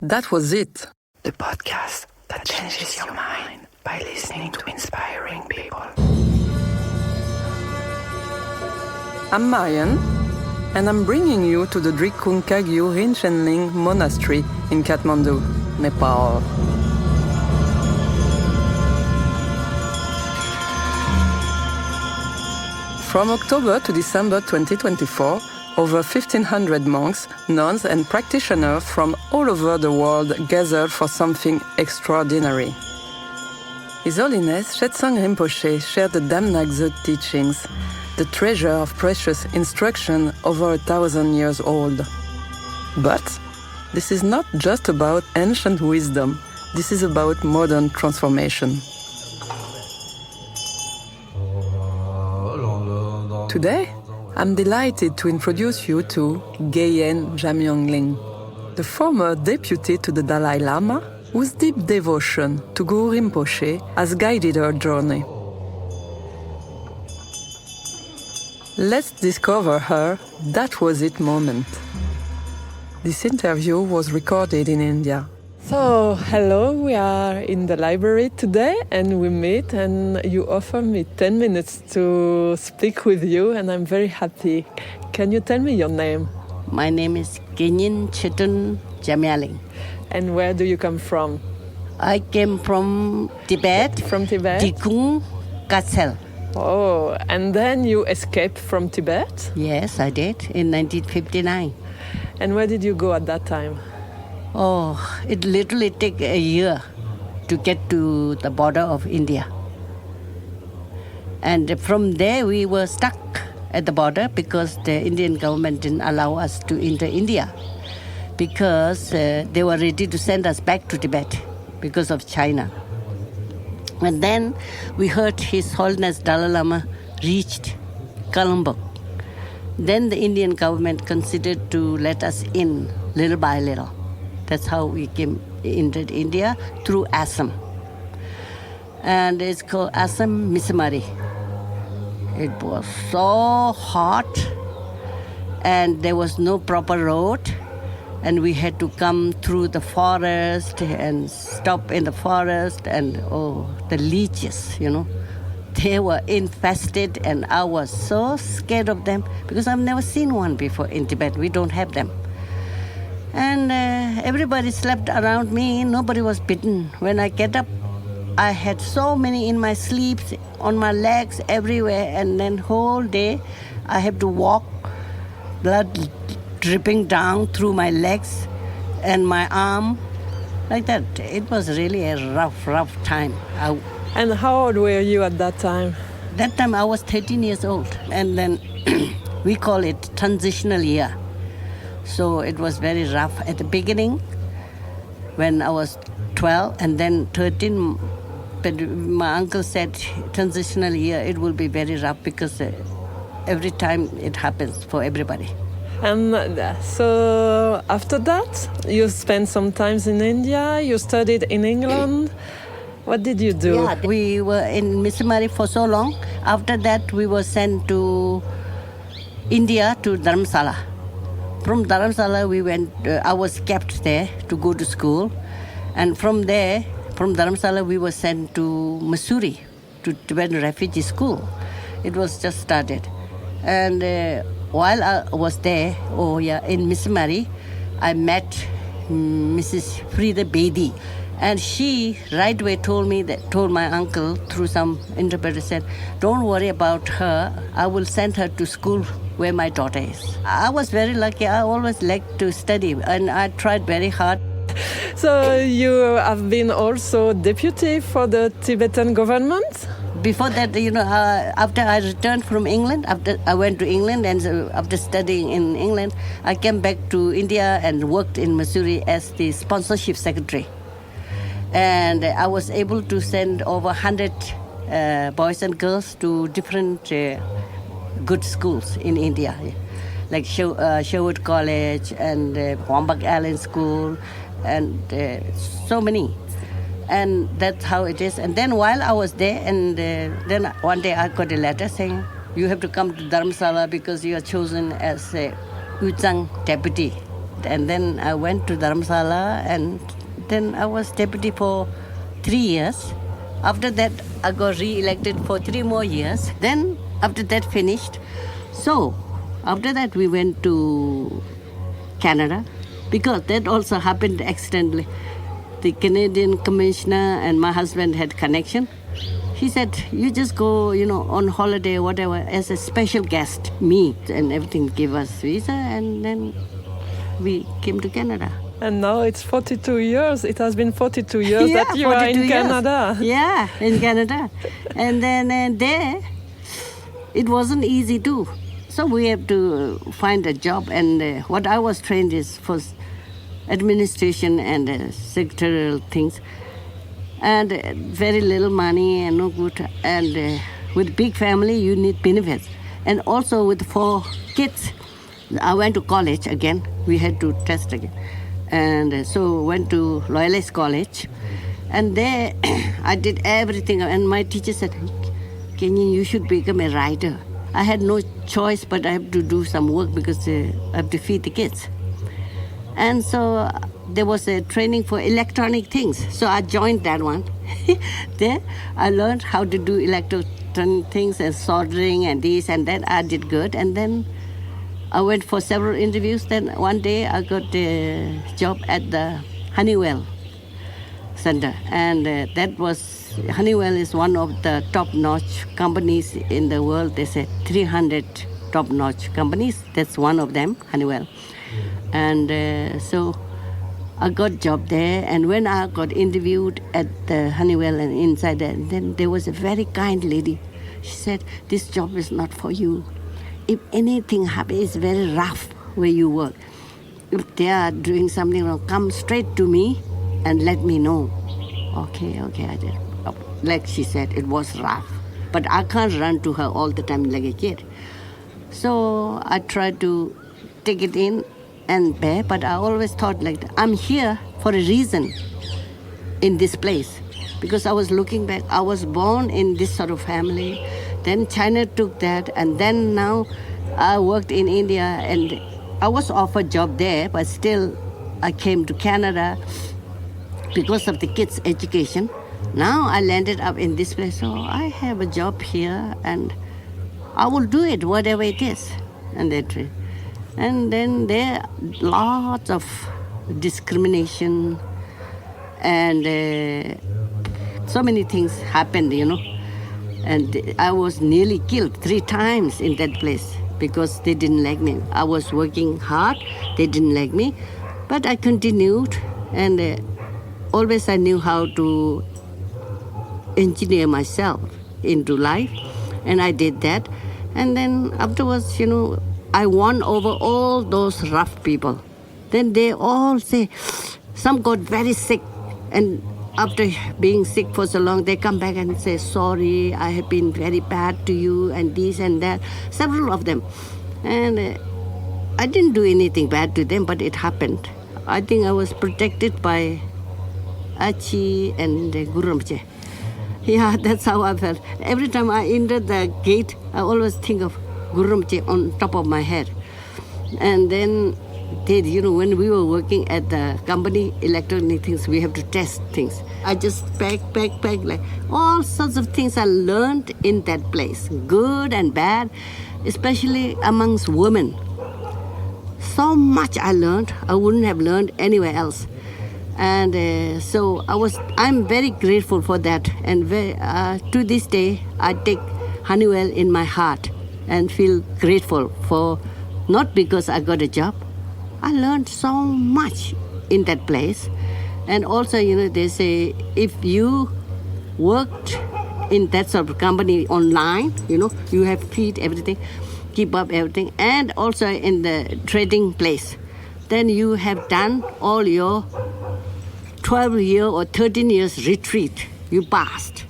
That was it. The podcast that changes your mind by listening to inspiring people. I'm Marion, and I'm bringing you to the Drikung Kagyu Rinchenling monastery in Kathmandu, Nepal. From October to December 2024, over 1,500 monks, nuns, and practitioners from all over the world gathered for something extraordinary. His Holiness Chetsang Rinpoche shared the Dam Ngak Dzo teachings, the treasure of precious instruction over 1,000 years old. But this is not just about ancient wisdom. This is about modern transformation. Today, I'm delighted to introduce you to Genyen Jamyangling, the former deputy to the Dalai Lama, whose deep devotion to Guru Rinpoche has guided her journey. Let's discover her "that was it" moment. This interview was recorded in India. So, hello, we are in the library today and we meet and you offer me 10 minutes to speak with you and I'm very happy. Can you tell me your name? My name is Genyen Jamyangling. And where do you come from? I came from Tibet. From Tibet? Drikung Kagyu. Oh, and then you escaped from Tibet? Yes, I did, in 1959. And where did you go at that time? Oh, it literally took a year to get to the border of India. And from there we were stuck at the border because the Indian government didn't allow us to enter India because they were ready to send us back to Tibet because of China. And then we heard His Holiness Dalai Lama reached Colombo. Then the Indian government considered to let us in little by little. That's how we entered India through Assam. And it's called Assam Missionary. It was so hot and there was no proper road. And we had to come through the forest and stop in the forest and the leeches, They were infested and I was so scared of them because I've never seen one before in Tibet. We don't have them. And everybody slept around me. Nobody was bitten. When I get up, I had so many in my sleeves, on my legs, everywhere. And then whole day, I have to walk, blood dripping down through my legs and my arm, like that. It was really a rough time. And how old were you at that time? That time I was 13 years old. And then we call it transitional year. So it was very rough at the beginning when I was 12 and then 13. But my uncle said transitional year, it will be very rough because every time it happens for everybody. And so after that, you spent some time in India, you studied in England. What did you do? Yeah, we were in missionary for so long. After that, we were sent to India, to Dharamsala. From Dharamsala, I was kept there to go to school. And from there, from Dharamsala, we were sent to Missouri, to Tibetan refugee school. It was just started. And while I was there, in Missionary, I met Mrs. Frida Bedi. And she right away told my uncle through some interpreter, said, don't worry about her. I will send her to school where my daughter is. I was very lucky. I always liked to study and I tried very hard. So you have been also deputy for the Tibetan government? Before that, after I returned from England, after I went to England and after studying in England, I came back to India and worked in Missouri as the sponsorship secretary. And I was able to send over 100 boys and girls to different good schools in India, like Sherwood College and Wambach Allen School and so many. And that's how it is. And then while I was there, and then one day I got a letter saying, you have to come to Dharamsala because you are chosen as a Ujang deputy. and then I went to Dharamsala, and then I was deputy for 3 years. After that, I got re-elected for 3 more years. Then, after that finished, so after that we went to Canada, because that also happened accidentally. The Canadian commissioner and my husband had connection. He said, you just go, on holiday, whatever, as a special guest, meet and everything, give us visa, and then we came to Canada. And now it's 42 years. It has been 42 years Yeah, that you are 42 in years. Canada. Yeah, in Canada. And then there, it wasn't easy too. So we have to find a job. And what I was trained is for administration and secretarial things. And very little money and no good. And with big family, you need benefits. And also with 4 kids, I went to college again. We had to test again. And so went to Loyalist College. And there I did everything. And my teacher said, Genyen, you should become a writer. I had no choice, but I have to do some work because I have to feed the kids. And so there was a training for electronic things. So I joined that one. There I learned how to do electronic things and soldering and this and that. I did good. And then I went for several interviews. Then one day I got a job at the Honeywell Center. And that was, Honeywell is one of the top-notch companies in the world. They say 300 top-notch companies. That's one of them, Honeywell. And so I got job there. And when I got interviewed at the Honeywell and inside there, then there was a very kind lady. She said, this job is not for you. If anything happens, it's very rough where you work. If they are doing something wrong, come straight to me and let me know. Okay, I did. Like she said, it was rough. But I can't run to her all the time like a kid. So I tried to take it in and bear, but I always thought like, I'm here for a reason in this place. Because I was looking back, I was born in this sort of family. Then China took that, and then now I worked in India, and I was offered job there, but still I came to Canada because of the kids' education. Now I landed up in this place, so I have a job here, and I will do it, whatever it is. And then there are lots of discrimination, and so many things happened, And I was nearly killed 3 times in that place because they didn't like me. I was working hard, they didn't like me, but I continued, and always I knew how to engineer myself into life, and I did that. And then afterwards, I won over all those rough people. Then they all say, some got very sick, and after being sick for so long, they come back and say, sorry, I have been very bad to you, and this and that, several of them. And I didn't do anything bad to them, but it happened. I think I was protected by Achi and Guru Rinpoche. Yeah, that's how I felt. Every time I entered the gate, I always think of Guru Rinpoche on top of my head. And then when we were working at the company, electronic things, we have to test things. I just pack, like all sorts of things I learned in that place, good and bad, especially amongst women. So much I learned, I wouldn't have learned anywhere else. And so I'm very grateful for that. And to this day, I take Honeywell in my heart and feel grateful for, not because I got a job, I learned so much in that place. And also, they say, if you worked in that sort of company online, you have feed everything, keep up everything, and also in the trading place, then you have done all your 12-year or 13 years retreat. You passed.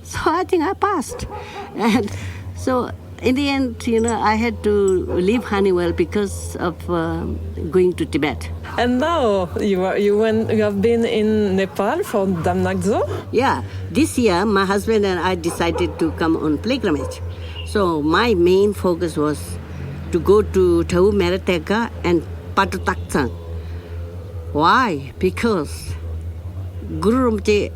So I think I passed. And so in the end, I had to leave Honeywell because of going to Tibet. And now you have been in Nepal for Dam Ngak Dzo? Yeah. This year, my husband and I decided to come on pilgrimage. So my main focus was to go to Tahu Merateka and Patutaktsang. Why? Because Guru Rinpoche,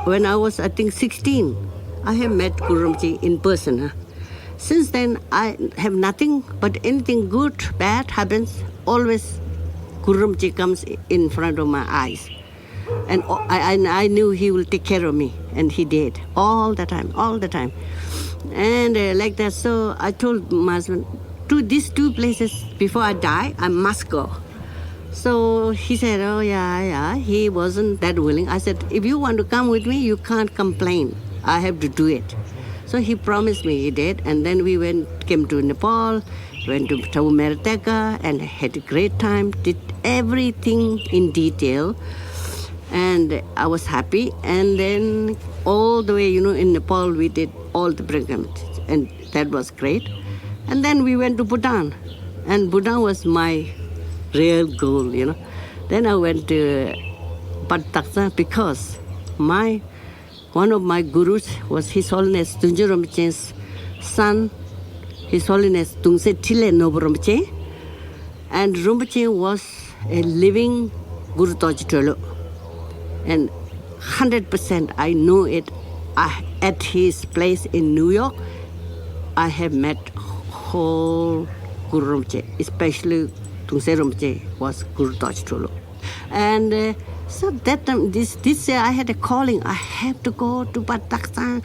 when I was, I think, 16, I have met Guru Rinpoche in person. Since then, I have nothing but anything good, bad happens, always Guru Rinpoche comes in front of my eyes. And I knew he will take care of me, and he did, all the time. And like that, so I told my husband, to these two places, before I die, I must go. So he said, oh yeah, he wasn't that willing. I said, if you want to come with me, you can't complain. I have to do it. So he promised me, he did. And then we came to Nepal, went to Tavu Meriteka, and had a great time, did everything in detail. And I was happy. And then all the way, in Nepal, we did all the pilgrimages. And that was great. And then we went to Bhutan. And Bhutan was my real goal, Then I went to Pataksa because one of my gurus was His Holiness Tunje Rinpoche's son, His Holiness Tungse Tile Nobu Rinpoche. And Rinpoche was a living Guru Toji Tolo. And 100% I know it. At his place in New York, I have met whole Guru Rinpoche, especially Tungse Rinpoche was Guru Toji Tolo. And so that time, this year I had a calling. I have to go to Pataksa,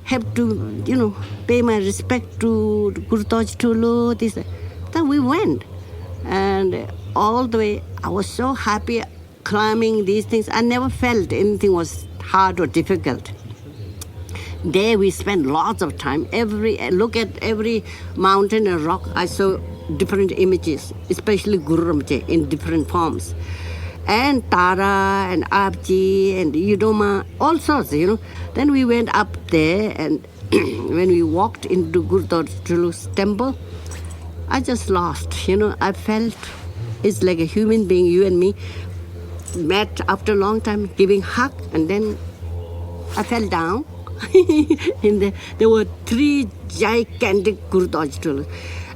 have to, pay my respect to Guru Toji Tolo. Then we went. And all the way, I was so happy climbing these things. I never felt anything was hard or difficult. There we spent lots of time. Look at every mountain and rock, I saw different images, especially Guru Rinpoche in different forms. And Tara and Abji and Yudoma, all sorts, Then we went up there, and when we walked into Guru Toji Tolo's temple, I just lost, I felt it's like a human being, you and me, met after a long time, giving hug, and then I fell down. There were 3 gigantic Guru Toji Tolo.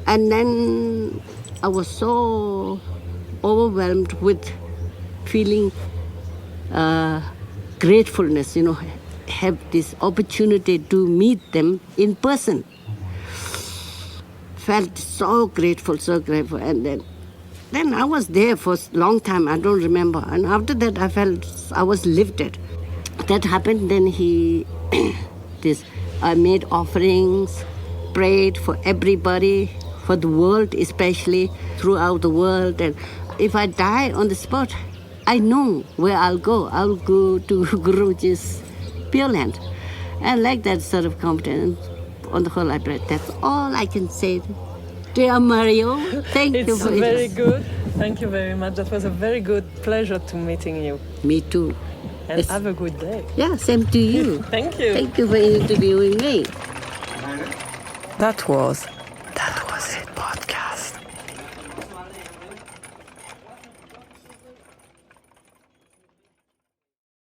And then I was so overwhelmed with feeling gratefulness, have this opportunity to meet them in person. Felt so grateful. And then I was there for a long time, I don't remember. And after that, I felt I was lifted. That happened, then I made offerings, prayed for everybody, for the world especially, throughout the world. And if I die on the spot, I know where I'll go. I'll go to Guru Rinpoche's Pure Land. And like that sort of confidence, on the whole, I prayed. That's all I can say. Dear Mario, thank you for it. It's very good. Thank you very much. That was a very good pleasure to meeting you. Me too. And have a good day. Yeah, same to you. Thank you. Thank you for interviewing me. That was